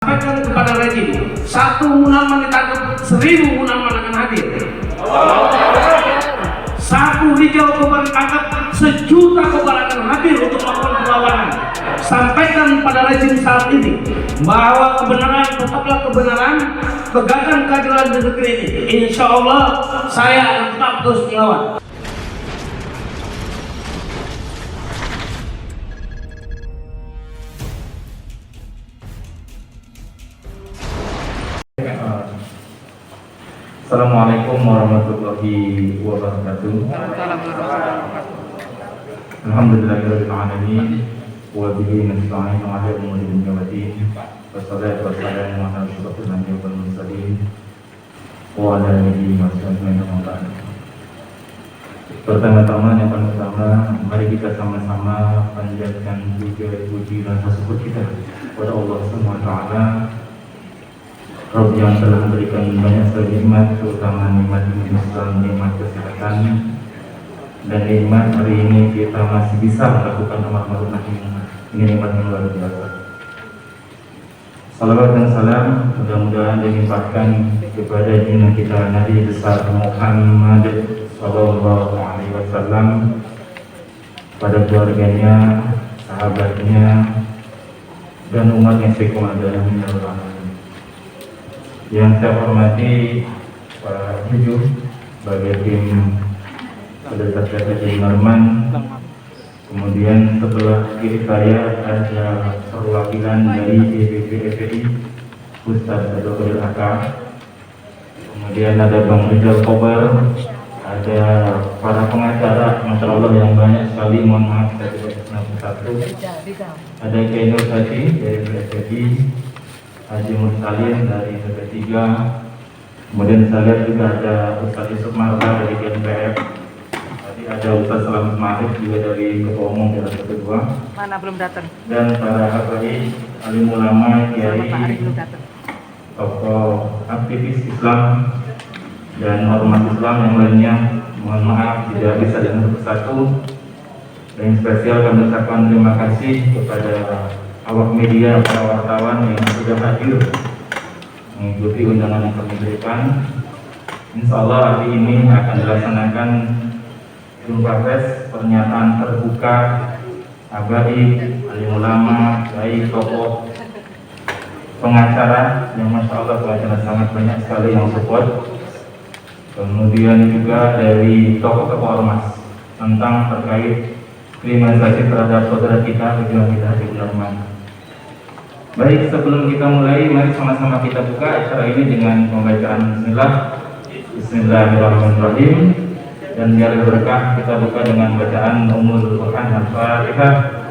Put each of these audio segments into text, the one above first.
Sampaikan kepada rejim, 1 Munarman ditangkap, 1000 Munarman akan hadir. 1 Rijal Kobar ditangkap, 1.000.000 Kobar akan hadir untuk melakukan perlawanan. Sampaikan pada rejim saat ini bahwa kebenaran tetaplah kebenaran, tegakkan keadilan di negeri ini. Insya Allah saya akan tetap terus melawan. Assalamualaikum warahmatullahi wabarakatuh. Alhamdulillahirabbil alamin wa bihi nasta'inu 'ala umuri dunya wa din. Wassalatu wassalamu ala asyrofil anbiya'i wal mursalin wa ala alihi wa sahbihi wa man. Pertama-tama yang paling utama, mari kita sama-sama panjatkan puji dan syukur kita kepada Allah Subhanahu wa taala, Rabb yang telah memberikan banyak sekali nikmat, terutama nikmat Islam, nikmat kesehatan, dan nikmat hari ini kita masih bisa melakukan amal ma'ruf nahi munkar. Ini nikmat yang luar biasa. Salawat dan salam mudah-mudahan dilimpahkan kepada junjungan kita Nabi besar Muhammad Sallallahu Alaihi Wasallam, pada keluarganya, sahabatnya, dan umat yang sekumada minal alamin. Yang saya hormati Pak Juju sebagai tim Kedekatan Munarman. Kemudian sebelah kiri saya ada perwakilan dari DPP FPI Ustaz Dr. Aka. Kemudian ada Bang Rijal Kobar, ada para pengacara, Masya Allah yang banyak sekali, mohon maaf saya tidak kenal satu. Ada Kiai Nur Hadi dari FPI, Haji Mursalin dari TP3, kemudian saya lihat juga ada Ustaz Yusuf Marta dari GNPF, tadi ada Ustaz Selamat Ma'arif juga dari Ketua Umum dari TP2, mana belum datang, dan para habaib, alim ulama, kiai, tokoh aktivis Islam dan ormas Islam yang lainnya. Mohon maaf tidak bisa dengan persatu, dan spesial kami ucapkan terima kasih kepada awak media, para wartawan yang sudah hadir mengikuti undangan yang kami berikan. Insya Allah hari ini akan dilaksanakan jumpa pers, pernyataan terbuka habaib, alim ulama, baik tokoh pengacara yang Masya Allah pengacara sangat banyak sekali yang support. Kemudian juga dari tokoh-tokoh ormas tentang terkait kriminalisasi terhadap saudara kita, pejuang kita di Munarman. Baik, sebelum kita mulai, mari sama-sama kita buka acara ini dengan pembacaan Bismillahirrahmanirrahim. Dan biar berkah, kita buka dengan bacaan Ummul Quran Al-Fatihah.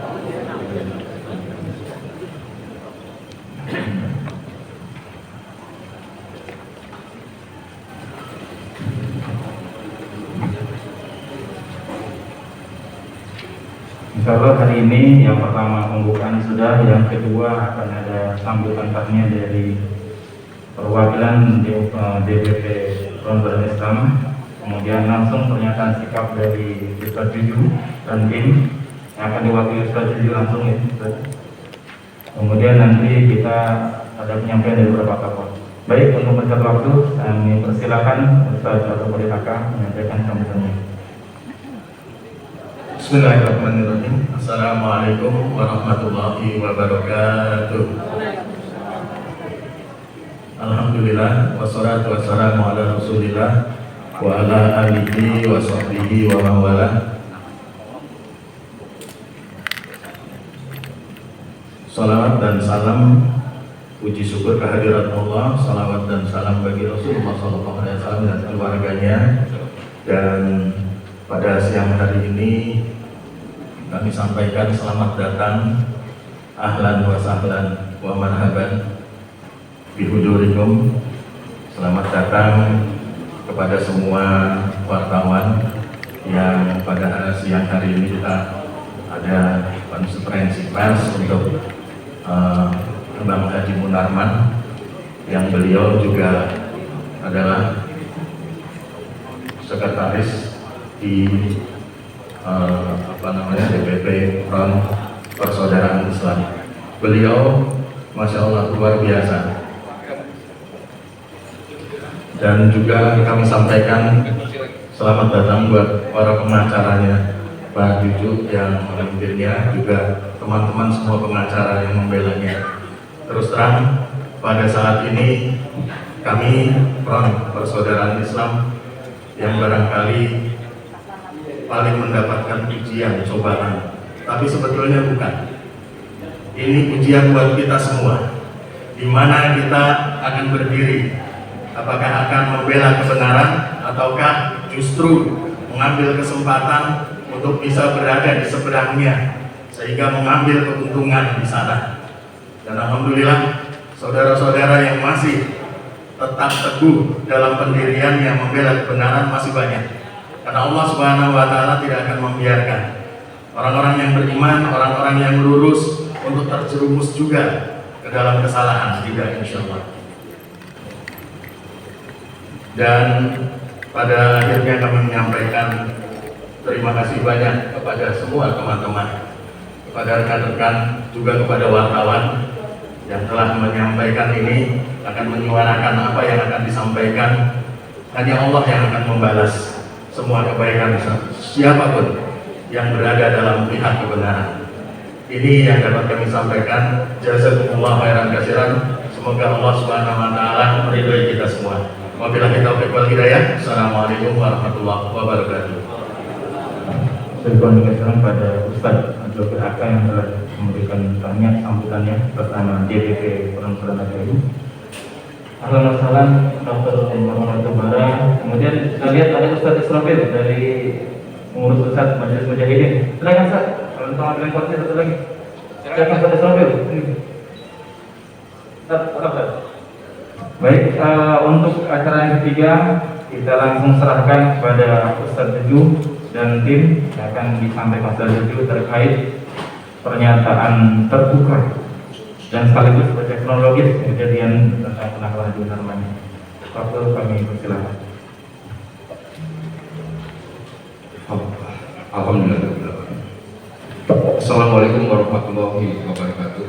Insyaallah hari ini yang pertama pembukaan sudah, yang kedua akan ada sambutan tahniah dari perwakilan DPP Front Islam, kemudian langsung pernyataan sikap dari Ustaz Juju dan tim yang akan diwakili Ustaz Juju langsung ya. Kemudian nanti kita ada penyampaian dari beberapa tokoh. Baik, untuk mencatat waktu kami persilakan Ustaz Dr. Aka menyampaikan sambutannya. Bismillahirrahmanirrahim. Assalamualaikum warahmatullahi wabarakatuh. Alhamdulillah, wassalatu wassalamu ala rasulillah wa ala alihi wa sahbihi wa mawala. Salawat dan salam, puji syukur kehadirat Allah, salawat dan salam bagi Rasulullah SAW dan keluarganya. Dan pada siang hari ini kami sampaikan selamat datang, ahlan wa sahlan wa marhaban bihudurikum. Selamat datang kepada semua wartawan yang pada siang hari ini kita ada konferensi pers untuk Bang Haji Munarman, yang beliau juga adalah sekretaris di DPP Front Persaudaraan Islam. Beliau Masya Allah, luar biasa. Dan juga kami sampaikan selamat datang buat para pengacaranya, Pak Juju yang memimpinnya, juga teman-teman semua pengacara yang membelanya. Terus terang, pada saat ini kami Front Persaudaraan Islam yang barangkali paling mendapatkan ujian, cobaan, tapi sebetulnya bukan. Ini ujian buat kita semua, di mana kita akan berdiri. Apakah akan membela kebenaran ataukah justru mengambil kesempatan untuk bisa berada di seberangnya sehingga mengambil keuntungan di sana. Dan alhamdulillah saudara-saudara yang masih tetap teguh dalam pendiriannya membela kebenaran masih banyak. Karena Allah Subhanahu wa taala tidak akan membiarkan orang-orang yang beriman, orang-orang yang lurus untuk terjerumus juga ke dalam kesalahan, tidak, insya Allah. Dan pada akhirnya kami menyampaikan terima kasih banyak kepada semua teman-teman, kepada rekan-rekan, juga kepada wartawan yang telah menyampaikan ini, akan menyuarakan apa yang akan disampaikan. Hanya Allah yang akan membalas semua kebaikan siapapun yang berada dalam pihak kebenaran. Ini yang dapat kami sampaikan. Jazakumullah khairan katsiran. Semoga Allah Subhanahu wa taala meridhai kita semua. Wabillahi taufiq wal hidayah. Assalamualaikum warahmatullahi wabarakatuh. Saya mengucapkan pada Ustaz Abdul Aka yang telah memberikan banyak sambutannya bersama DPP Perempuan Agama. Assalamualaikum Dr. Muhammad Tubara. Kemudian kita lihat ada Ustaz Israfil dari pengurus pusat Majelis Mujahidin. Silakan Ustaz. Kalau untuk ambil kursi satu lagi. Silakan Ustaz Israfil. Ustaz. Baik, untuk acara yang ketiga kita langsung serahkan kepada Ustaz Juju dan tim yang akan disampaikan Ustaz Juju terkait pernyataan terbuka dan sekaligus baca kronologis kejadian tentang penangkapan di Narmanya. Waktu kami persilakan. Alhamdulillah. Assalamualaikum warahmatullahi wabarakatuh.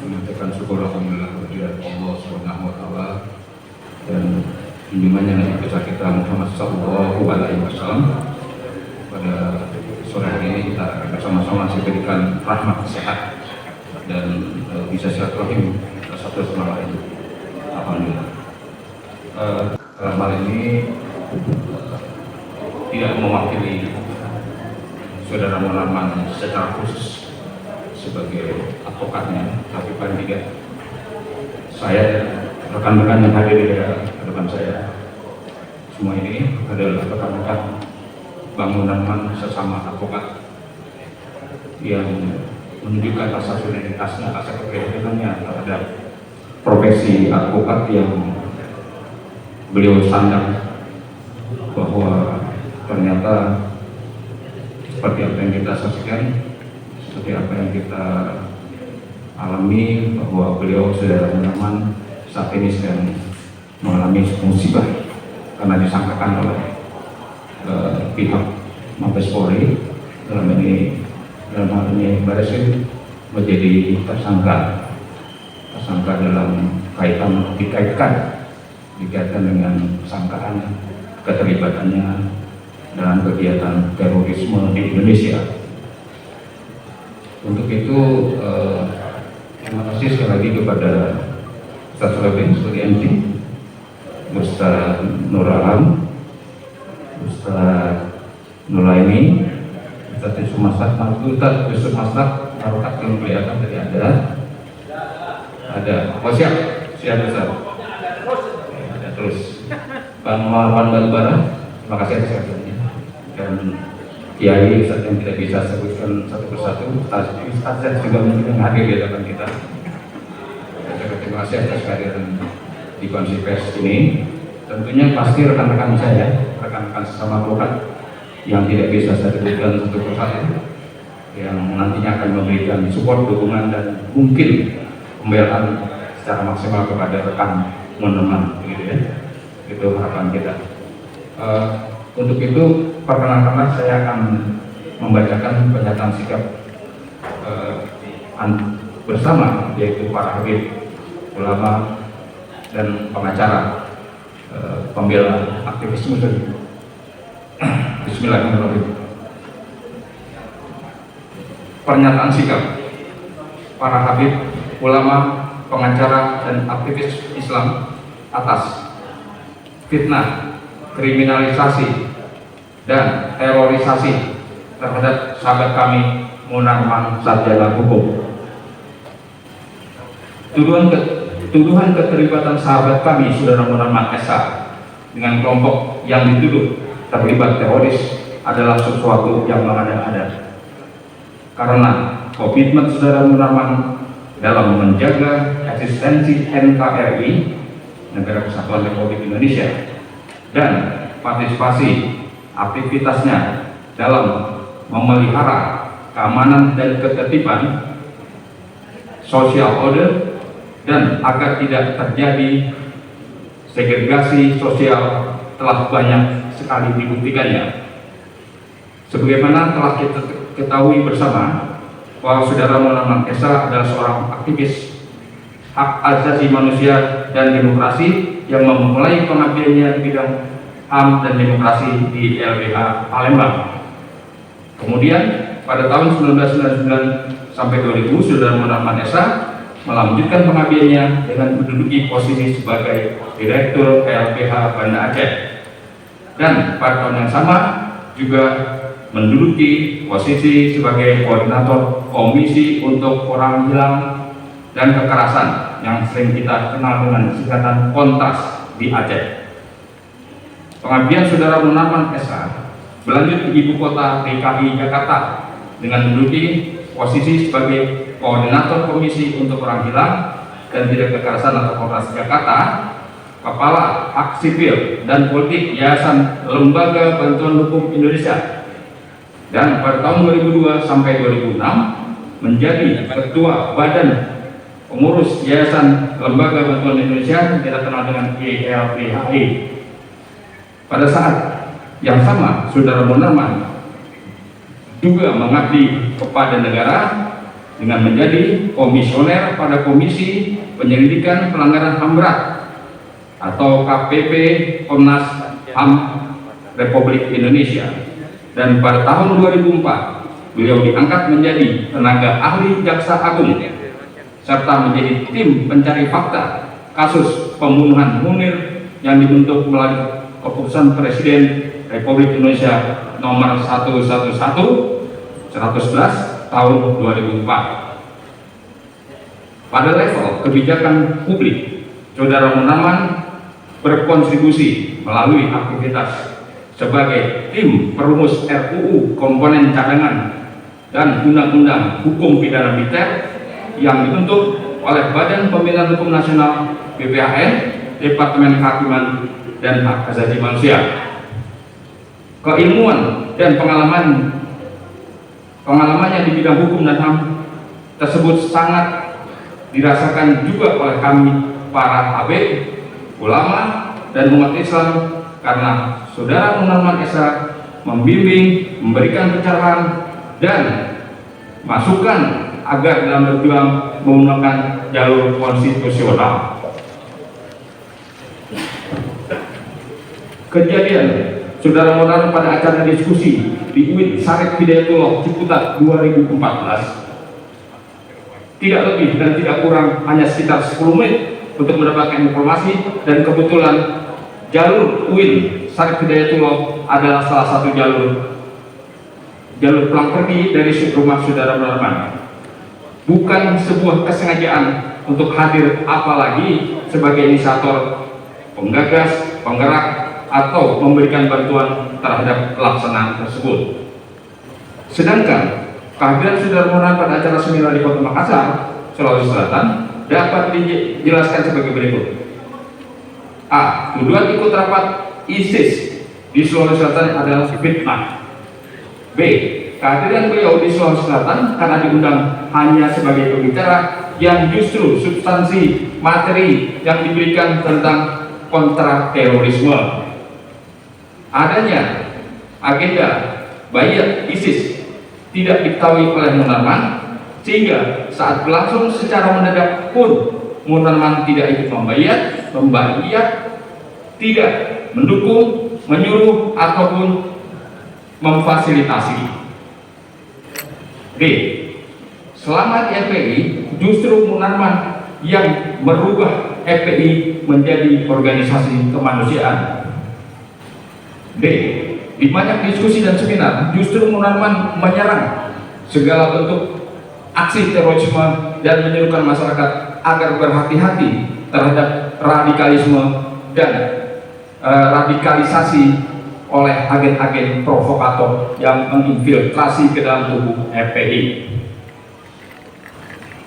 Menyampaikan syukur alhamdulillah kehadirat Allah Subhanahu wa taala dan junjungannya Nabi besar kita Muhammad sallallahu alaihi wasallam. Pada sore hari ini kita bersama-sama diberikan rahmat sehat dan bisa silaturahim satu sama lain. Alhamdulillah. Dalam hal ini tidak mewakili saudara Munarman secara khusus sebagai advokatnya, tapi paling tidak saya rekan-rekan yang hadir di depan saya semua ini adalah rekan-rekan Bang Munarman sesama advokat yang menunjukkan rasa solidaritasnya, rasa keprihatinannya terhadap profesi advokat yang beliau sandang, bahwa ternyata seperti apa yang kita saksikan, seperti apa yang kita alami, bahwa beliau saudara Munarman saat ini sedang mengalami musibah karena disangkakan oleh pihak Mabes Polri, dalam hal ini Barreskrim, menjadi tersangka dalam dikaitkan dengan sangkaan keterlibatannya dalam kegiatan terorisme di Indonesia. Untuk itu terima kasih sekali lagi kepada Ustaz Sulaiman sebagai MC, Ustaz Nur Alam, Ustaz Nuraini, Ustaz Yusuf Masak, Yusuf Masak, Marokat yang kelihatan tadi ada. Oh siap Ustaz. Ada terus Bang Marwan Balbara, terima kasih atas kehadirannya. Dan Kiai Ustaz yang tidak bisa sebutkan satu persatu, Ustaz juga mungkin yang hadir di hadapan kita. Terima kasih atas kehadiran di konferensi pers ini. Tentunya pasti rekan-rekan saya, rekan-rekan sesama advokat yang tidak bisa saya sebutkan satu persatu, yang nantinya akan memberikan support, dukungan, dan mungkin pembelaan secara maksimal kepada rekan Munarman, gitu ya. Itu harapan kita. Untuk itu perkenalkanlah saya akan membacakan pernyataan sikap bersama, yaitu para habib, ulama, dan pengacara pembela aktivis muslim. Bismillahirrahmanirrahim. Pernyataan sikap para habib, ulama, pengacara, dan aktivis Islam atas fitnah, kriminalisasi, dan terorisasi terhadap sahabat kami Munarman Sarjana Hukum. Tuduhan keterlibatan sahabat kami Saudara Munarman SH dengan kelompok yang dituduh terlibat teroris adalah sesuatu yang mengada-ada. Karena komitmen Saudara Munarman dalam menjaga eksistensi NKRI, Negara Kesatuan Republik Indonesia, dan partisipasi aktivitasnya dalam memelihara keamanan dan ketertiban, social order, dan agar tidak terjadi segregasi sosial telah banyak sekali dibuktikannya. Sebagaimana telah kita ketahui bersama bahwa Saudara Munarman SH adalah seorang aktivis hak asasi manusia dan demokrasi yang memulai pengabdiannya di bidang HAM dan demokrasi di LBH Palembang. Kemudian pada tahun 1999 sampai 2000 Saudara Munarman SH melanjutkan pengabdiannya dengan menduduki posisi sebagai Direktur LBH Banda Aceh, dan pada tahun yang sama juga menduduki posisi sebagai Koordinator Komisi untuk Orang Hilang dan Kekerasan yang sering kita kenal dengan singkatan Kontras di Aceh. Pengabdian Saudara Munarman SH berlanjut di ibu kota DKI Jakarta dengan menduduki posisi sebagai Koordinator Komisi untuk Orang Hilang dan Tidak Kekerasan atau Kontras Jakarta, Kepala Hak Sipil dan Politik Yayasan Lembaga Bantuan Hukum Indonesia, dan pada tahun 2002 sampai 2006 menjadi Ketua Badan Pengurus Yayasan Lembaga Bantuan Indonesia yang kita kenal dengan YLBHI. Pada saat yang sama, Saudara Munarman juga mengabdi kepada negara dengan menjadi komisioner pada Komisi Penyelidikan Pelanggaran HAM Berat atau KPP Komnas HAM Republik Indonesia, dan pada tahun 2004 beliau diangkat menjadi tenaga ahli Jaksa Agung serta menjadi tim pencari fakta kasus pembunuhan Munir yang dibentuk melalui keputusan Presiden Republik Indonesia nomor 111 tahun 2004. Pada level kebijakan publik, Saudara Munarman berkontribusi melalui aktivitas sebagai tim perumus RUU komponen cadangan dan Undang-Undang Hukum Pidana Militer yang dibentuk oleh Badan Pembinaan Hukum Nasional BPHN, Departemen Kehakiman dan Hak Asasi Manusia. Keilmuan dan pengalamannya di bidang hukum dan HAM tersebut sangat dirasakan juga oleh kami para habib, ulama, dan umat Islam, karena Saudara Munarman SH membimbing, memberikan pencerahan dan masukan agar dalam berjuang menggunakan jalur konstitusional. Kejadian Saudara Munarman pada acara diskusi di UIN Syarif Hidayatullah Ciputat 2014 tidak lebih dan tidak kurang hanya sekitar 10 menit untuk mendapatkan informasi, dan kebetulan jalur UIN Syarif Hidayatullah adalah salah satu jalur pulang pergi dari rumah Saudara Munarman. Bukan sebuah kesengajaan untuk hadir, apalagi sebagai inisiator, penggagas, penggerak, atau memberikan bantuan terhadap pelaksanaan tersebut. Sedangkan kehadiran Saudara Munarman pada acara seminar di Kota Makassar, Sulawesi Selatan dapat dijelaskan sebagai berikut. A. Tuduhan ikut rapat ISIS di Sulawesi Selatan adalah fitnah. B. Kehadiran beliau di Sulawesi Selatan karena diundang hanya sebagai pembicara yang justru substansi materi yang diberikan tentang kontra terorisme. Adanya agenda bayat ISIS tidak diketahui oleh Munarman sehingga saat berlangsung secara mendadak pun Munarman tidak ikut membayar, tidak mendukung, menyuruh ataupun memfasilitasi. B. Selama di FPI justru Munarman yang merubah FPI menjadi organisasi kemanusiaan. D. Di banyak diskusi dan seminar justru Munarman menyerang segala bentuk aksi terorisme dan menyerukan masyarakat agar berhati-hati terhadap radikalisme dan radikalisasi oleh agen-agen provokator yang menginfiltrasi ke dalam tubuh FPI.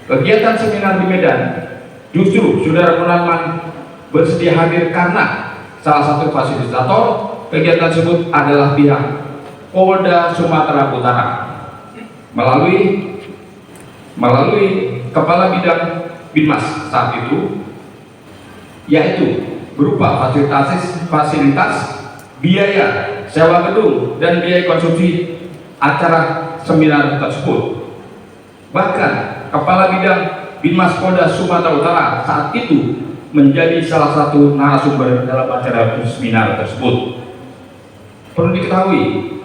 Kegiatan seminar di Medan justru Saudara Munarman bersedia hadir karena salah satu fasilitator kegiatan tersebut adalah pihak Polda Sumatera Utara melalui Kepala Bidang Binmas saat itu, yaitu berupa fasilitas biaya sewa gedung dan biaya konsumsi acara seminar tersebut. Bahkan Kepala Bidang Binmas Polda Sumatera Utara saat itu menjadi salah satu narasumber dalam acara seminar tersebut. Perlu diketahui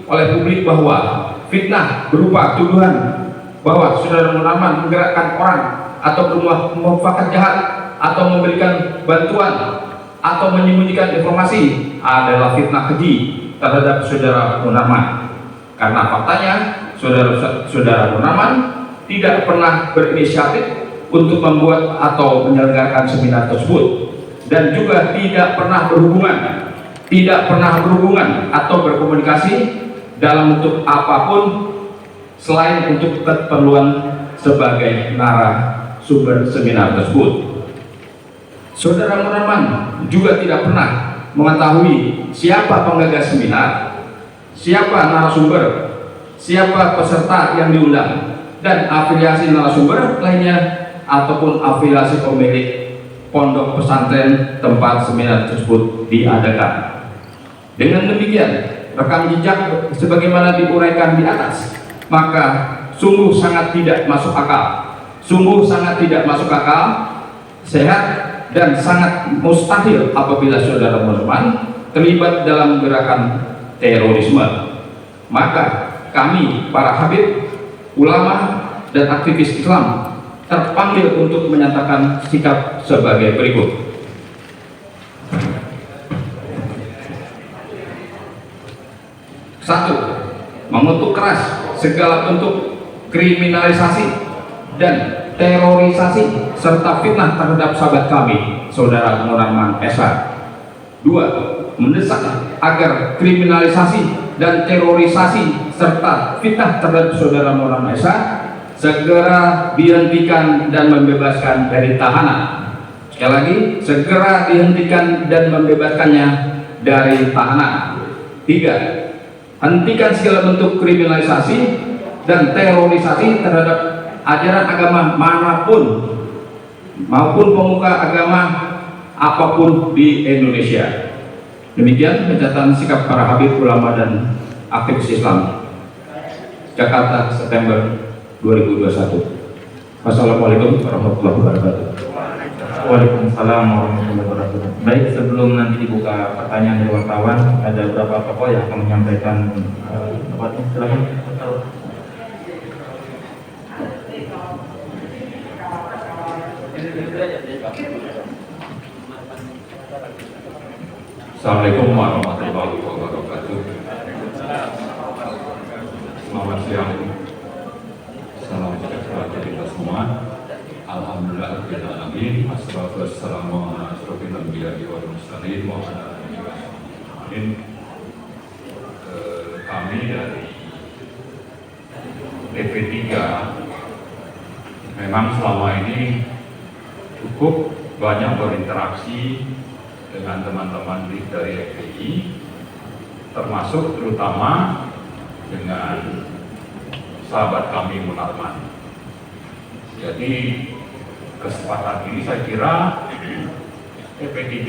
oleh publik bahwa fitnah berupa tuduhan bahwa Saudara Munarman menggerakkan orang atau bermufakat jahat atau memberikan bantuan atau menyembunyikan informasi adalah fitnah keji terhadap Saudara Munarman. Karena faktanya Saudara Munarman tidak pernah berinisiatif untuk membuat atau menyelenggarakan seminar tersebut dan juga tidak pernah berhubungan atau berkomunikasi dalam bentuk apapun selain untuk keperluan sebagai narasumber seminar tersebut. Saudara Munarman juga tidak pernah mengetahui siapa penggagas seminar, siapa narasumber, siapa peserta yang diundang, dan afiliasi narasumber lainnya ataupun afiliasi pemilik pondok pesantren tempat seminar tersebut diadakan. Dengan demikian, rekam jejak sebagaimana diuraikan di atas, maka sungguh sangat tidak masuk akal, sehat dan sangat mustahil apabila Saudara Munarman terlibat dalam gerakan terorisme. Maka kami para habib, ulama dan aktivis Islam terpanggil untuk menyatakan sikap sebagai berikut. 1. Mengutuk keras segala bentuk kriminalisasi dan terorisasi serta fitnah terhadap sahabat kami, Saudara Munarman SH. 2. Mendesak agar kriminalisasi dan terorisasi serta fitnah terhadap Saudara Munarman SH segera dihentikan dan membebaskan dari tahanan. Sekali lagi, segera dihentikan dan membebaskannya dari tahanan. 3. Hentikan segala bentuk kriminalisasi dan terorisasi terhadap ajaran agama manapun maupun pemuka agama apapun di Indonesia. Demikian pernyataan sikap para habib, ulama dan aktivis Islam. Jakarta, September 2021. Wassalamualaikum warahmatullahi wabarakatuh. Waalaikumsalam warahmatullahi wabarakatuh. Baik, sebelum nanti dibuka pertanyaan dari wartawan, ada beberapa tokoh yang akan menyampaikan silakan. Assalamualaikum warahmatullahi wabarakatuh. Selamat siang. Salam sejahtera kita semua. Alhamdulillah rabbil alamin. Wassalatu wassalamu ala asyrofil anbiya'i wal mursalin wa ala alihi wasahbihi. Kami dari DP3 memang selama ini cukup banyak berinteraksi dengan teman-teman dari FPI, termasuk terutama dengan sahabat kami Munarman. Jadi kesempatan ini saya kira DP3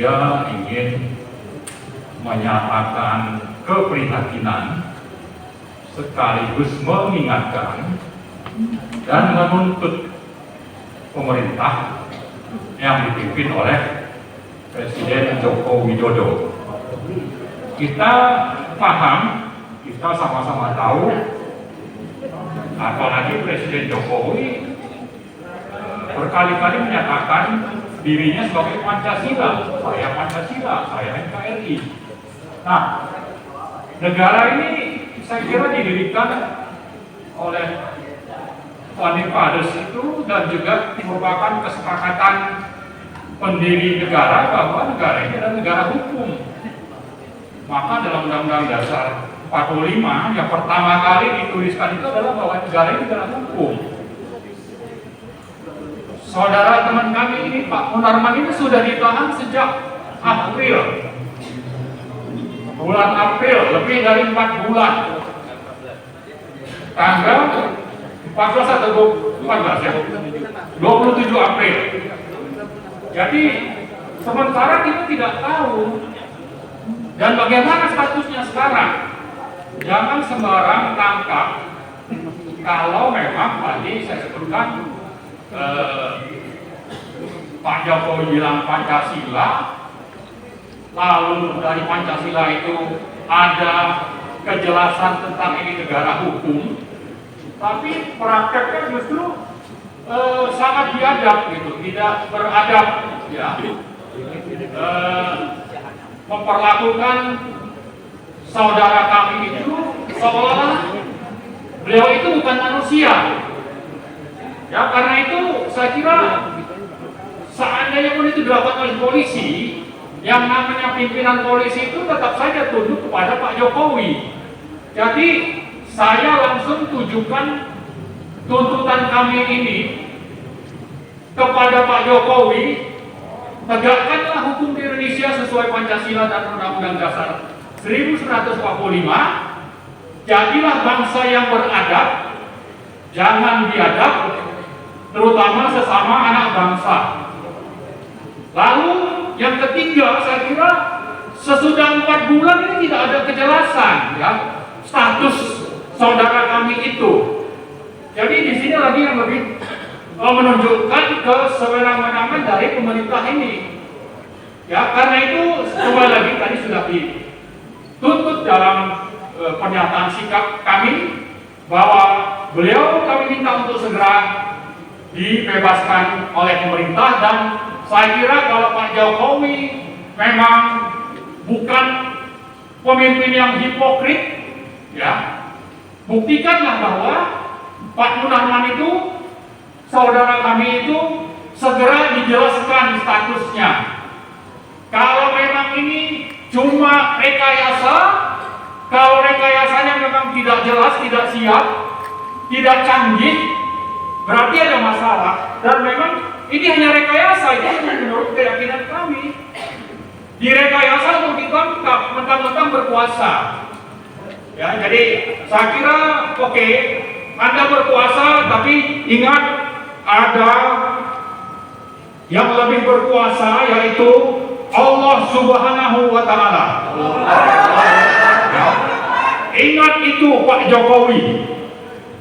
ingin menyatakan keprihatinan sekaligus mengingatkan dan menuntut pemerintah yang dipimpin oleh Presiden Joko Widodo. Kita paham, kita sama-sama tahu, apalagi Presiden Jokowi berkali-kali menyatakan dirinya sebagai Pancasila, saya NKRI. Nah, negara ini saya kira didirikan oleh founding fathers itu dan juga merupakan kesepakatan pendiri negara bahwa negara ini adalah negara hukum. Maka dalam Undang-Undang Dasar 45 yang pertama kali dituliskan itu adalah bahwa negara ini adalah hukum. Saudara teman kami ini, Pak Munarman ini sudah ditahan sejak bulan April, lebih dari 4 bulan. Tanggal 14 atau 14 ya? 27 April. Jadi sementara kita tidak tahu dan bagaimana statusnya sekarang. Jangan sembarang tangkap kalau memang tadi saya sebutkan Pak Jokowi bilang Pancasila, lalu dari Pancasila itu ada kejelasan tentang ini negara hukum, tapi prakteknya justru sangat biadab gitu, tidak beradab ya, memperlakukan saudara kami itu seolah beliau itu bukan manusia. Ya, karena itu saya kira seandainya pun itu dilakukan oleh polisi, yang namanya pimpinan polisi itu tetap saja tunduk kepada Pak Jokowi. Jadi saya langsung tujukan tuntutan kami ini kepada Pak Jokowi, tegakkanlah hukum di Indonesia sesuai Pancasila dan Undang-Undang Dasar 1945. Jadilah bangsa yang beradab, jangan biadab, terutama sesama anak bangsa. Lalu yang ketiga, saya kira sesudah 4 bulan ini tidak ada kejelasan ya status saudara kami itu. Jadi di sini lagi yang lebih menunjukkan kesewenang-wenangan dari pemerintah ini. Ya, karena itu sekali lagi tadi sudah dituntut dalam pernyataan sikap kami bahwa beliau kami minta untuk segera dibebaskan oleh pemerintah, dan saya kira kalau Pak Jokowi memang bukan pemimpin yang hipokrit, ya, buktikanlah bahwa Pak Munarman itu, saudara kami itu, segera dijelaskan statusnya. Kalau memang ini cuma rekayasa, kalau rekayasanya memang tidak jelas, tidak siap, tidak canggih, berarti ada masalah. Dan memang ini hanya rekayasa, itu menurut keyakinan kami. Direkayasa untuk ditangkap, mentang-mentang berkuasa. Ya, jadi saya kira oke, Anda berkuasa, tapi ingat ada yang lebih berkuasa, yaitu Allah Subhanahu wa Ta'ala. Ya. Ingat itu Pak Jokowi.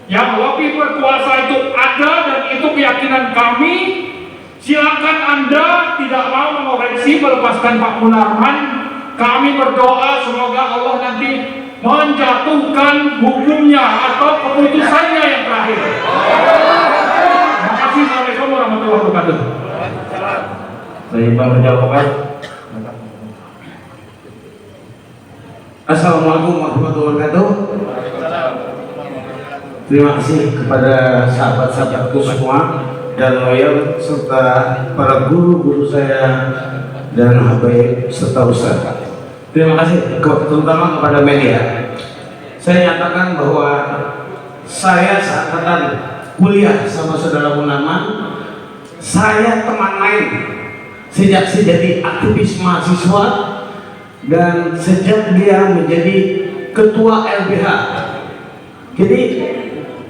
Yang lebih berkuasa itu ada, dan itu keyakinan kami. Silakan Anda tidak mau mengoreksi, melepaskan Pak Munarman. Kami berdoa semoga Allah nanti menjatuhkan hukumnya atau keputusannya yang terakhir. Terima kasih. Assalamualaikum warahmatullahi wabarakatuh. Saya Bang Jawaban. Assalamualaikum warahmatullahi wabarakatuh. Terima kasih kepada sahabat-sahabatku semua dan loyal, serta para guru-guru saya dan habaib serta ustaz. Terima kasih terutama kepada media. Saya nyatakan bahwa saya saat kuliah sama saudara Munarman, saya teman main sejak saya jadi aktivis mahasiswa dan sejak dia menjadi ketua LBH. Jadi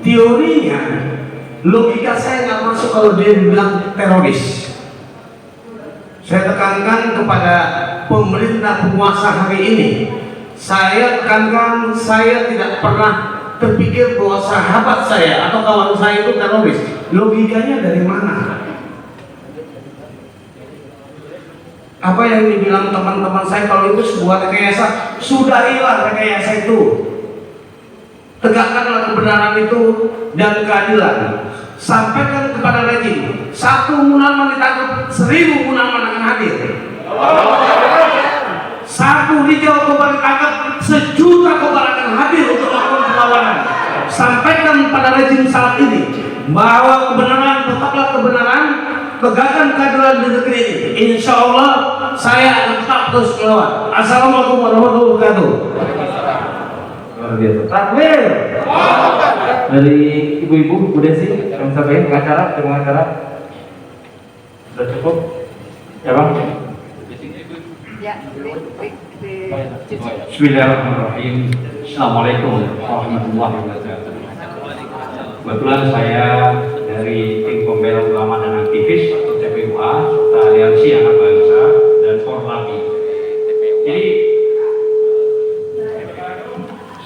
teorinya, logika saya nggak masuk kalau dia bilang teroris. Saya tekankan kepada pemerintah penguasa hari ini, saya tekankan, saya tidak pernah terpikir bahwa sahabat saya atau kawan saya itu teroris. Logikanya dari mana? Apa yang dibilang teman-teman saya, kalau itu sebuah rekayasa, sudahilah rekayasa itu. Tegakkanlah kebenaran itu dan keadilan. Sampaikan kepada rejim, 1 Munarman ditangkap, 1000 Munarman akan hadir. 1 Rijal Kobar ditangkap, 1 juta Kobar akan hadir untuk melakukan perlawanan. Sampaikan pada rejim saat ini bahwa kebenaran tetaplah kebenaran, tegakkan keadilan di negeri ini. Insya Allah saya akan tetap terus melawan. Assalamualaikum warahmatullahi wabarakatuh. Luar biasa. Takbir. Dari ibu-ibu, Bu Desi, kami sampaikan pengacara. Sudah cukup? Ya Bang? Ya, Bismillahirrahmanirrahim. Assalamualaikum warahmatullahi wabarakatuh. Kebetulan saya dari tim pembela ulama dan aktivis TPUA serta Aliansi Anak Bangsa dan Forlapi. Jadi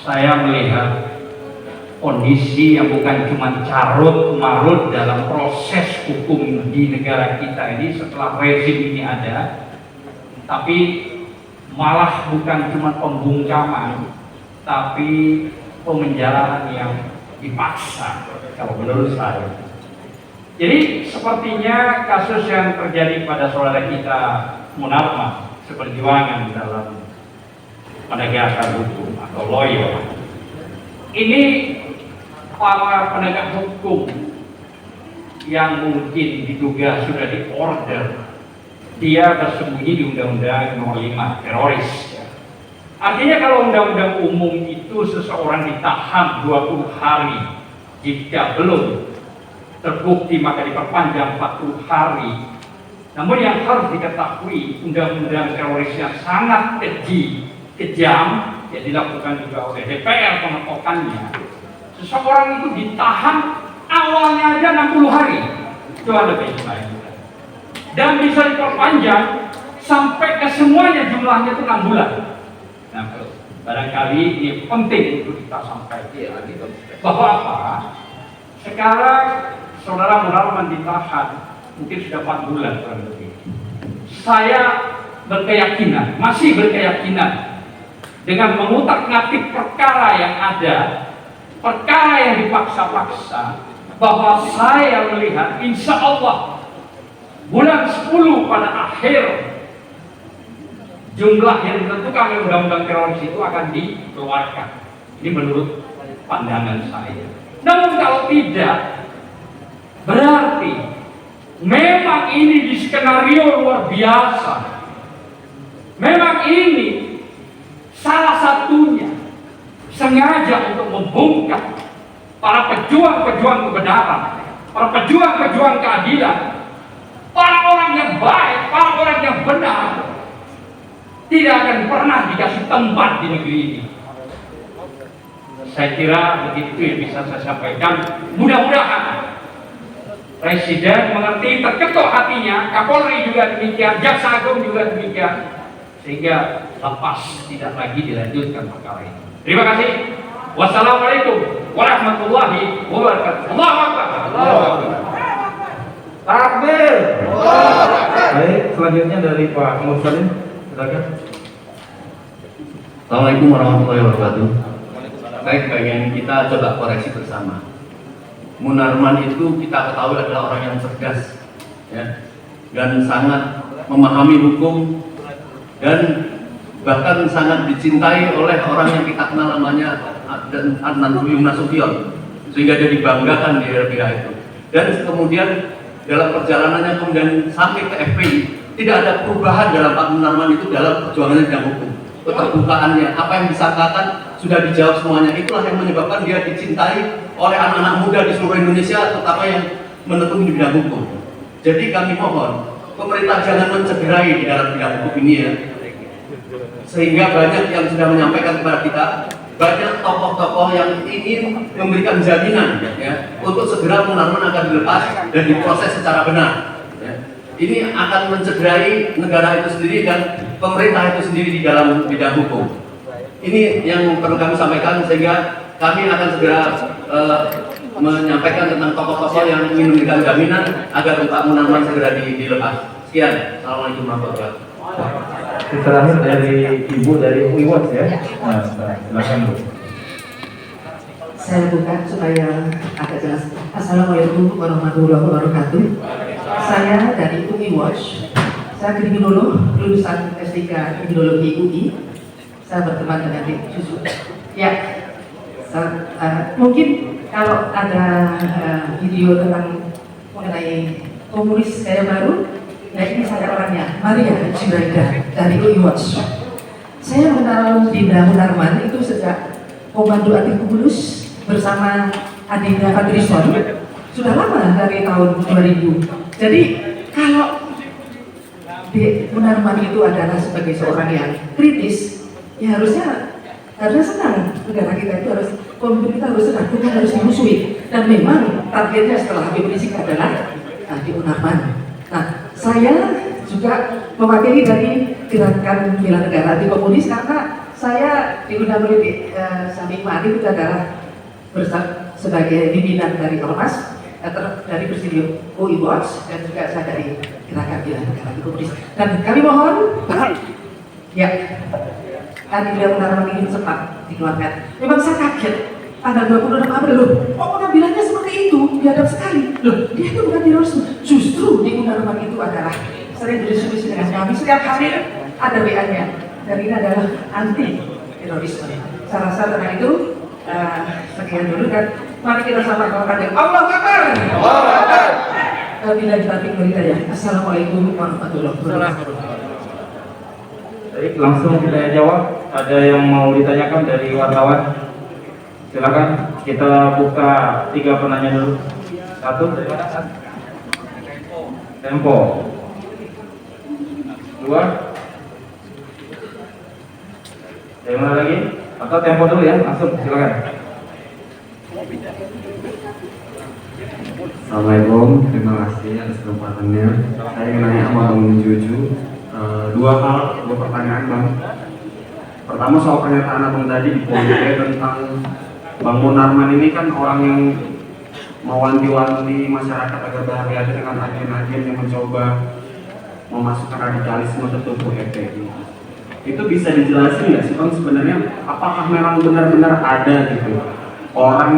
saya melihat kondisi yang bukan cuma carut marut dalam proses hukum di negara kita ini setelah rezim ini ada, tapi malah bukan cuma pembungkaman, tapi pemenjaraan yang dipaksa kalau menurut saya. Jadi sepertinya kasus yang terjadi pada saudara kita Munarman seperjuangan dalam penegakan hukum atau lawyer, ini para penegak hukum yang mungkin diduga sudah diorder, dia bersembunyi di Undang-Undang Nomor 5 teroris. Artinya kalau undang-undang umum itu seseorang ditahan 20 hari, jika belum terbukti maka diperpanjang 40 hari. Namun yang harus diketahui, undang-undang teroris yang sangat keji, kejam, yang dilakukan juga oleh DPR pengetokannya. Seseorang itu ditahan awalnya aja 60 hari, itu ada baik-baik. Dan bisa diperpanjang sampai ke semuanya jumlahnya itu 6 bulan. Nah, barangkali ini penting untuk kita sampaikan bahwa apa? Sekarang saudara Munarman ditahan mungkin sudah 4 bulan kurang lebih. Saya berkeyakinan, masih berkeyakinan dengan mengutak-ngatik perkara yang ada, perkara yang dipaksa-paksa, bahwa saya melihat insya Allah bulan 10 pada akhir jumlah yang ditentukan oleh undang-undang teroris itu akan dikeluarkan. Ini menurut pandangan saya. Namun kalau tidak, berarti memang ini di skenario luar biasa. Memang ini salah satunya sengaja untuk membungkam para pejuang-pejuang kebenaran, para pejuang-pejuang keadilan, para orang yang baik, para orang yang benar, tidak akan pernah dikasih tempat di negeri ini. Saya kira begitu yang bisa saya sampaikan. Mudah-mudahan Presiden mengerti, terketuk hatinya, Kapolri juga demikian, Jaksa Agung juga demikian, sehingga lepas tidak lagi dilanjutkan perkara ini. Terima kasih. Wassalamualaikum warahmatullahi wabarakatuh. Allahu Akbar. Takbir. Baik, selanjutnya dari Pak Mursalin, silakan. Assalamualaikum warahmatullahi wabarakatuh. Baik, bagian kita coba koreksi bersama. Munarman itu kita ketahui adalah orang yang cerdas, ya, dan sangat memahami hukum, dan bahkan sangat dicintai oleh orang yang kita kenal namanya Adnan Duyung Nasution, sehingga dia dibanggakan di RPH itu. Dan kemudian dalam perjalanannya kemudian sampai ke FPI, tidak ada perubahan dalam Pak Munarman itu dalam perjuangannya bidang hukum. Keterbukaannya, apa yang disangkakan sudah dijawab semuanya. Itulah yang menyebabkan dia dicintai oleh anak-anak muda di seluruh Indonesia, terutama yang menekuni di bidang hukum. Jadi kami mohon pemerintah jangan mencederai di dalam bidang hukum ini, ya. Sehingga banyak yang sudah menyampaikan kepada kita, banyak tokoh-tokoh yang ingin memberikan jaminan, ya, untuk segera Munarman akan dilepas dan diproses secara benar, ya. Ini akan mencederai negara itu sendiri dan pemerintah itu sendiri di dalam bidang hukum. Ini yang perlu kami sampaikan, sehingga kami akan segera menyampaikan tentang tokoh-tokoh yang memberikan jaminan agar Pak Munarman segera dilepas. Sekian. Assalamualaikum warahmatullahi wabarakatuh. Terakhir dari Ibu dari UIWATS ya. Nah, silakan Bu. Saya buka supaya agak jelas. Assalamualaikum warahmatullahi wabarakatuh. Saya dari UI Watch. Saya kriminolog, lulusan S3 Kriminologi UI. Saya berteman dengan Dik Susu. Ya, mungkin kalau ada video tentang mengenai komunis gaya baru, nah ini saya orangnya, Maria Juraida dari UI Watch. Saya mengenal Dinda Munarman itu sejak Komando Anti Kumulus bersama Adinda Fadrison sudah lama dari tahun 2000. Jadi kalau Dik Munarman itu adalah sebagai seorang yang kritis, ya harusnya senang. Negara kita itu harus, pemimpin kita harus senang, bukan harus dimusuhi. Dan memang targetnya setelah Habib Rizik adalah Dik Munarman. Nah, saya juga mewakili dari gerakan bela negara anti komunis karena saya diundang oleh Sami Ma'arif itu adalah sebagai pimpinan dari Ormas, dari Presidium UI Watch, dan juga saya dari gerakan bela negara anti komunis. Dan kami mohon, ya, tadi beliau Munarman ini sempat dikeluarkan. Memang saya kaget, tanggal 26 April loh, kok pengambilannya seperti itu, biadab sekali. Loh, dia itu bukan terorisme, justru Dik Munarman itu adalah sering berdiskusi dengan kami, setiap hari ada WA-nya, dan ini adalah anti terorisme. Saya rasa karena itu, sekian dulu, dan mari kita sama-sama katakan Allah Akbar. Allah Akbar. Bila ditarik ya. Assalamualaikum warahmatullahi wabarakatuh. Baik, langsung kita jawab. Ada yang mau ditanyakan dari wartawan? Silakan, kita buka 3 penanya dulu. 1 dari mana? Tempo. 2 dari mana lagi? Atau Tempo dulu ya, langsung silakan. Assalamualaikum, terima kasih atas kesempatannya. Saya ingin nanya sama Bang Juju, 2 pertanyaan Bang. Pertama soal pernyataan Abang tadi di poin B tentang Bang Munarman ini kan orang yang mewanti-wanti masyarakat agar berhati-hati dengan agen-agen yang mencoba memasukkan radikalisme ke tubuh FPI. Itu bisa dijelasin nggak sih Bang sebenarnya apakah memang benar-benar ada gitu orang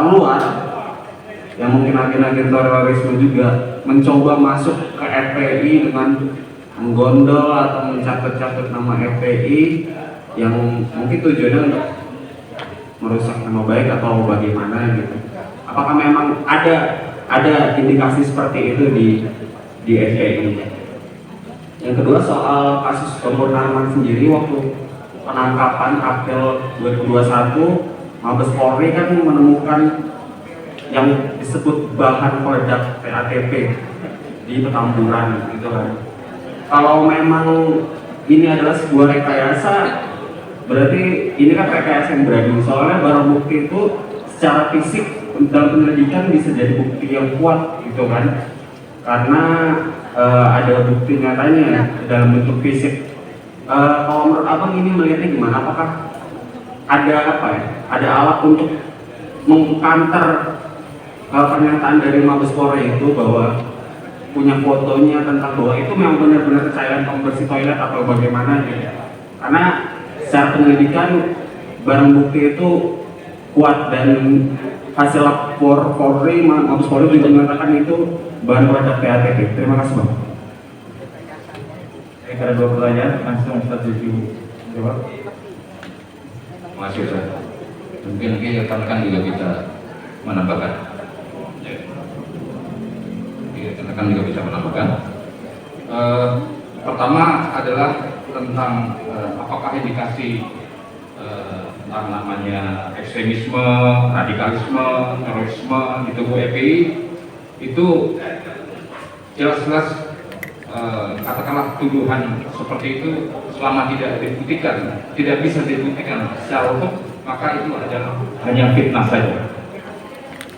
luar yang mungkin agen-agen terorisme juga mencoba masuk ke FPI dengan menggondol atau mencatat-catat nama FPI yang mungkin tujuannya untuk merusak nama baik atau bagaimana gitu. Apakah memang ada indikasi seperti itu di FPI? Yang kedua soal kasus Bang Munarman sendiri, waktu penangkapan April 2021 Mabes Polri kan menemukan yang disebut bahan peledak PATP di Petamburan gitu kan. Kalau memang ini adalah sebuah rekayasa, berarti ini kan rekayasa yang beradu. Soalnya barang bukti itu secara fisik dalam penyelidikan bisa jadi bukti yang kuat gitu kan, karena ada bukti nyatanya dalam bentuk fisik. Kalau menurut Abang ini melihatnya gimana? Apakah ada ada alat untuk mengkanter pernyataan dari Mabes Polri itu bahwa punya fotonya tentang bahwa itu memang benar-benar cairan pembersih toilet atau bagaimana gitu? Karena secara penyelidikan barang bukti itu kuat dan hasil lapor Polri, Mabes Polri juga mengatakan itu bahan peledak PATP. Terima kasih Bang. Ada 2 pertanyaan, langsung Ustaz Juju jawab. Terima kasih Ustaz. Mungkin nanti rekan-rekan juga bisa menambahkan. Rekan-rekan juga bisa menambahkan. Pertama adalah tentang apakah indikasi tentang namanya ekstremisme, radikalisme, terorisme di tubuh FPI itu jelas-jelas katakanlah tuduhan seperti itu selama tidak dibuktikan, tidak bisa dibuktikan secara hukum, maka itu adalah hanya fitnah saja.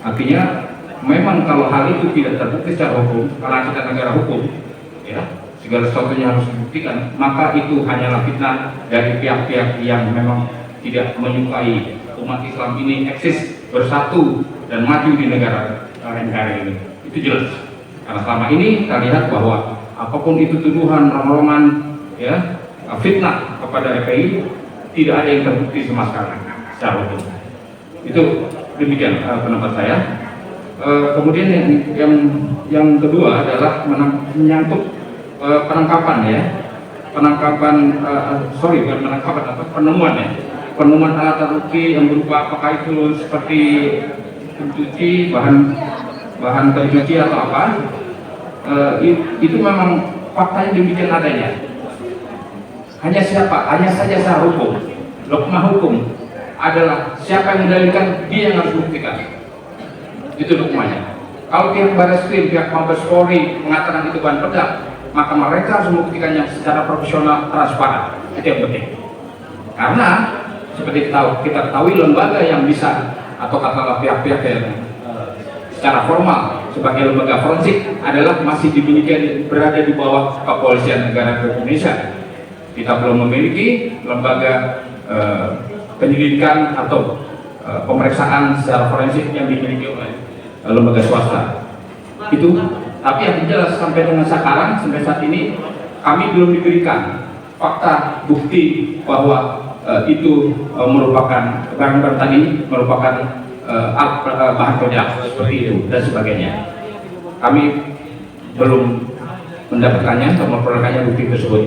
Artinya memang kalau hal itu tidak terbukti secara hukum, karena kita negara hukum, ya segala sesuatunya harus dibuktikan, maka itu hanyalah fitnah dari pihak-pihak yang memang tidak menyukai umat Islam ini eksis, bersatu dan maju di negara ini. Itu jelas. Karena selama ini kita lihat bahwa apapun itu tuduhan, ronrongan, ya, fitnah kepada FPI, tidak ada yang terbukti sama sekali secara hukum. Itu demikian pendapat saya. Kemudian yang kedua adalah menyangkut penangkapan, ya, penemuan, ya, penemuan alat bukti yang berupa apakah itu seperti pencuci, bahan pencuci atau apa, itu memang faktanya demikian adanya. Hanya saja secara hukum, dogma hukum adalah siapa yang mendalilkan, dia yang harus buktikan. Itu dogmanya. Kalau pihak Barreskrim, pihak Mabes Polri mengatakan itu bahan peledak, maka mereka harus membuktikannya secara profesional, transparan. Itu yang penting. Karena seperti kita ketahui lembaga yang bisa, atau katakanlah pihak-pihak yang secara formal sebagai lembaga forensik adalah masih dimiliki, berada di bawah Kepolisian Negara Republik Indonesia. Kita belum memiliki lembaga penyelidikan atau pemeriksaan secara forensik yang dimiliki oleh lembaga swasta. Itu, tapi yang jelas sampai dengan sekarang, sampai saat ini kami belum diberikan fakta bukti bahwa itu merupakan barang-barang tadi merupakan bahan peledak seperti itu dan sebagainya. Kami belum mendapatkannya atau memperolehkannya bukti tersebut.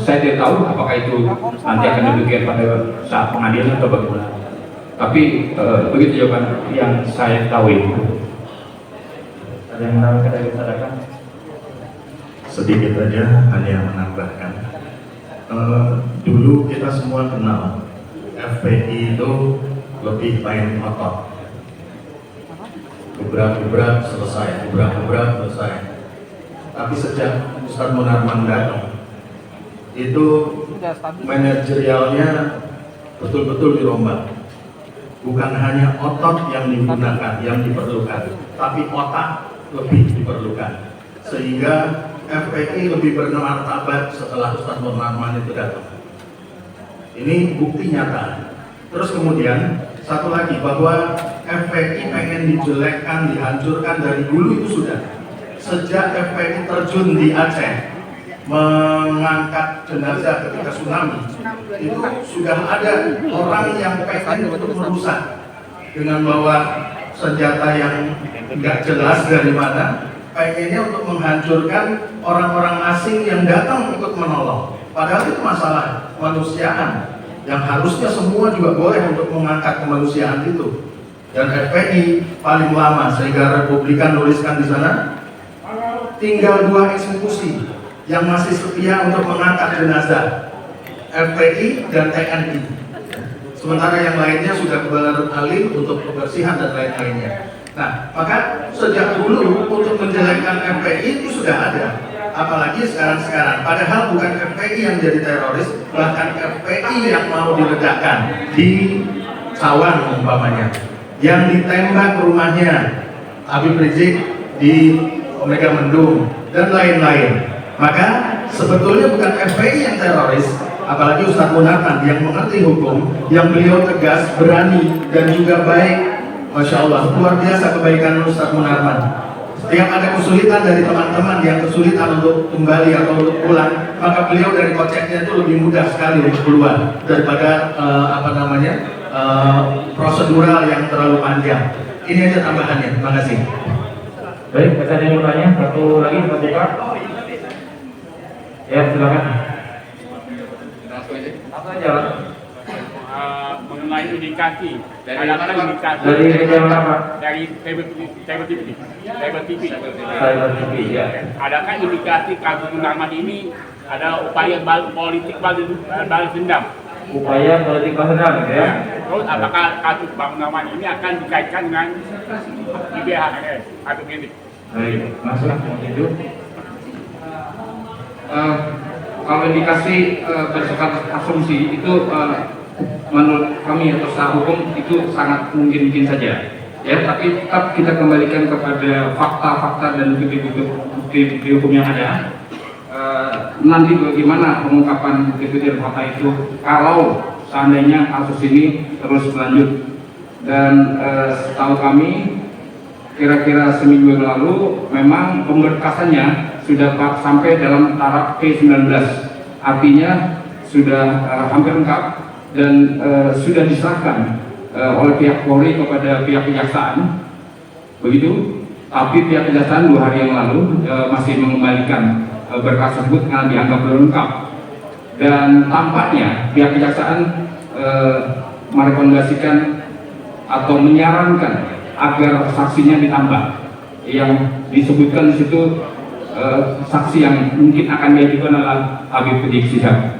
Saya tidak tahu apakah itu nanti akan diberikan pada saat pengadilan atau bagaimana. Tapi begitu jawaban yang saya tahu itu. Ada yang menambahkan dari kesadaran? Sedikit aja, hanya menambahkan. Dulu kita semua kenal FPI itu lebih main otot. Gebrak-gebrak selesai, gebrak-gebrak selesai. Tapi sejak Ustadz Munarman datang, itu manajerialnya betul-betul dirombak. Bukan hanya otot yang digunakan, yang diperlukan, tapi otak lebih diperlukan. Sehingga FPI lebih bermartabat setelah Ustadz Munarman itu datang. Ini bukti nyata. Terus kemudian satu lagi, bahwa FPI pengen dijelekkan, dihancurkan dari dulu itu sudah. Sejak FPI terjun di Aceh mengangkat jenazah ketika tsunami, itu sudah ada orang yang pengen untuk merusak dengan bawa senjata yang nggak jelas dari mana, pengennya untuk menghancurkan orang-orang asing yang datang ikut menolong. Padahal itu masalah kemanusiaan yang harusnya semua juga boleh untuk mengangkat kemanusiaan itu. Dan FPI paling lama, sehingga Republikan nuliskan di sana tinggal 2 eksekusi yang masih setia untuk mengangkat jenazah, FPI dan TNI. Sementara yang lainnya sudah berlarut alim untuk kebersihan dan lain-lainnya. Nah, maka sejak dulu untuk menjelekkan FPI itu sudah ada. Apalagi sekarang-sekarang. Padahal bukan FPI yang jadi teroris, bahkan FPI yang mau diledakkan di Cawan umpamanya, yang ditembak rumahnya Habib Rizik di Omega Mendung dan lain-lain. Maka sebetulnya bukan FPI yang teroris, apalagi Ustadz Munarman yang mengerti hukum, yang beliau tegas, berani, dan juga baik. Masya Allah, luar biasa kebaikan Ustadz Munarman. Setiap ada kesulitan dari teman-teman yang kesulitan untuk kembali atau untuk pulang, maka beliau dari koceknya itu lebih mudah sekali untuk keluar daripada prosedural yang terlalu panjang. Ini aja tambahannya. Terima kasih. Baik, ada yang mau tanya? Satu lagi, Pak Buka. Ya, silakan. Apa aja? Mengenai indikasi dari indikasi dari media mana, Pak? dari Cyber TV. Cyber TV, ya. Adakah indikasi kasus Munarman ini ada upaya politik balas dendam? Upaya politik balas dendam, gitu ya? Terus apakah kasus Bang Munarman ini akan dikaitkan dengan IBHS atau ini? Baik, masuk itu. Kalau indikasi berdasarkan asumsi itu menurut kami atau secara hukum itu sangat mungkin saja, ya. Tapi tetap kita kembalikan kepada fakta-fakta dan bukti hukum yang ada. Nanti bagaimana pengungkapan bukti fakta itu kalau seandainya kasus ini terus berlanjut. Dan setahu kami kira-kira seminggu yang lalu memang pemberkasannya sudah sampai dalam taraf P19, artinya sudah hampir lengkap dan sudah diserahkan oleh pihak Polri kepada pihak kejaksaan, begitu. Tapi pihak kejaksaan 2 hari yang lalu masih mengembalikan berkas tersebut karena dianggap belum lengkap. Dan tampaknya pihak kejaksaan merekomendasikan atau menyarankan agar saksinya ditambah. Yang disebutkan di situ saksi yang mungkin akan diajukan adalah Habib Rizik Syihab.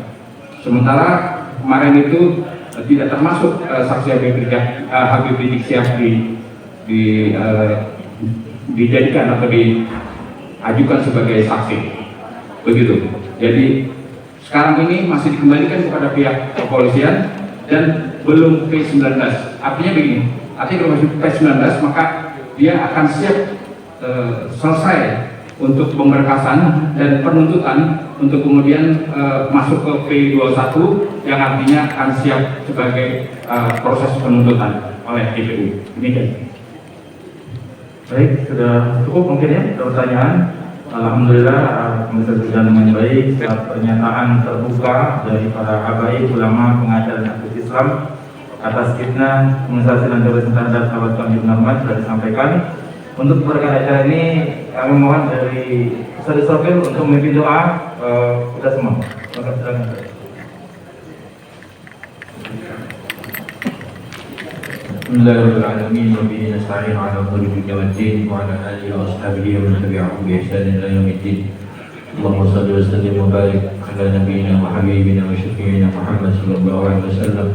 Sementara kemarin itu tidak termasuk saksi Habib Rizik Syihab dijadikan atau diajukan sebagai saksi, begitu. Jadi sekarang ini masih dikembalikan kepada pihak kepolisian dan belum P19. Artinya begini, artinya kalau masih P19 maka dia akan siap selesai untuk pemberkasan dan penuntutan untuk kemudian masuk ke P21 yang artinya akan siap sebagai proses penuntutan oleh KPU. Demikian. Baik, sudah cukup mungkin ya pertanyaan. Alhamdulillah bisa berjalan dengan baik. Pernyataan terbuka dari para habaib ulama pengajar dan aktivis Islam atas fitnah pengasilan jabatan terhadap sahabat kami Ibnu Ahmad sudah disampaikan. Untuk berkat acara ini kami mohon dari Ustaz Sofil untuk memimpin doa kita semua. Terima kasih. Bismillahirrahmanirrahim. Wa bihi nasta'in 'ala umuri dunya waddin wa 'ala alihi wa ashabihi wa man tabi'ahum bi ihsanin ila yaumiddin. Allahumma shalli wa sallim wa barik 'ala nabiyyina wa habibina wa syafi'ina Muhammad sallallahu alaihi wasallam.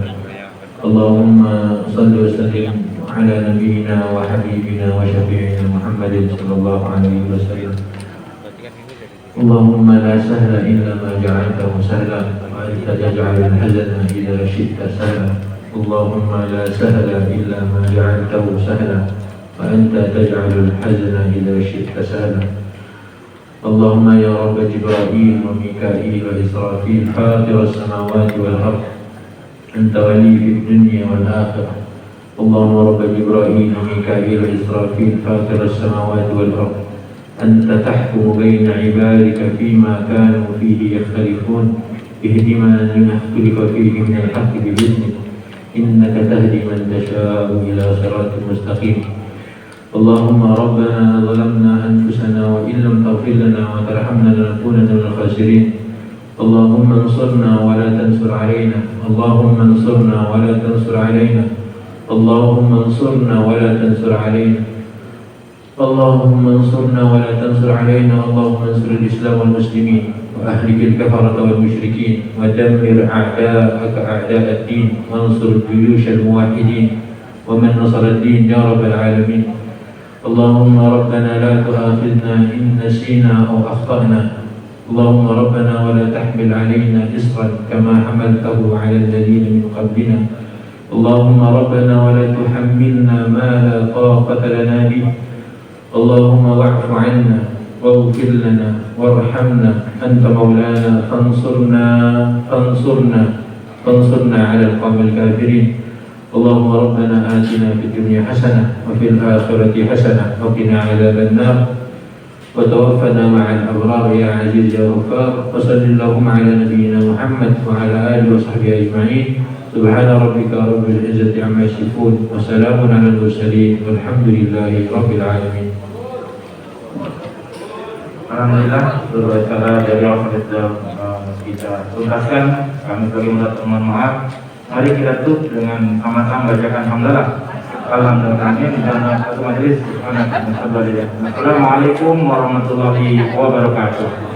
Allahumma shalli wa sallim 'ala nabiyyina wa habibina wa syafi'ina Muhammad sallallahu alaihi wasallam. Allahumma la sahla illa ma ja'altahu sahla wa anta taj'alul hazana idza syi'ta sahla. اللهم لا سهل إلا ما جعلته سهلا وأنت تجعل الحزن إذا شئت سهلا. اللهم يا رب جبرائيل وميكائيل وإسرافيل فاطر السماوات والأرض أنت ولي في الدنيا والآخرة. اللهم رب جبرائيل وميكائيل وإسرافيل فاطر السماوات والأرض أنت تحكم بين عبادك فيما كانوا فيه يختلفون اهدنا لما اختلف فيه من الحق بإذنك إنك تهدي من تشاء إلى صراط مستقيم. اللهم ربنا ظلمنا أنفسنا وإن لم تغفر لنا وترحمنا لنكونن من الخاسرين. اللهم انصرنا ولا تنصر علينا. اللهم انصرنا ولا تنصر علينا. اللهم انصرنا ولا تنصر علينا. اللهم انصرنا ولا تنصر علينا. اللهم انصر الإسلام والمسلمين وأهلك الكفرة والمشركين ودمر أعداءك أعداء الدين وانصر جيوش الموحدين ومن نصر الدين يا رب العالمين. اللهم ربنا لا تؤاخذنا إن نسينا أو أخطأنا. اللهم ربنا ولا تحمل علينا إصرا كما حملته على الذين من قبلنا. اللهم ربنا ولا تحملنا ما لا طاقة لنا به. اللهم واعف عنا واغفر لنا وارحمنا أنت مولانا فانصرنا على القوم الكافرين. اللهم ربنا آتنا في الدنيا حسنة وفي الآخرة حسنة وقنا عذاب النار وتوفنا مع الأبرار يا عزيز يا غفار. وصل اللهم على نبينا محمد وعلى آله وصحبه أجمعين. سبحان ربك رب العزة عما يصفون وسلام على المرسلين والحمد لله رب العالمين. Alhamdulillah seluruh acara dari awal sudah kita tuntaskan. Kami bagi mohon maaf. Mari kita tutup dengan sama-sama bacakan hamdalah. Alhamdulillah dan satu majelis. Assalamualaikum warahmatullahi wabarakatuh.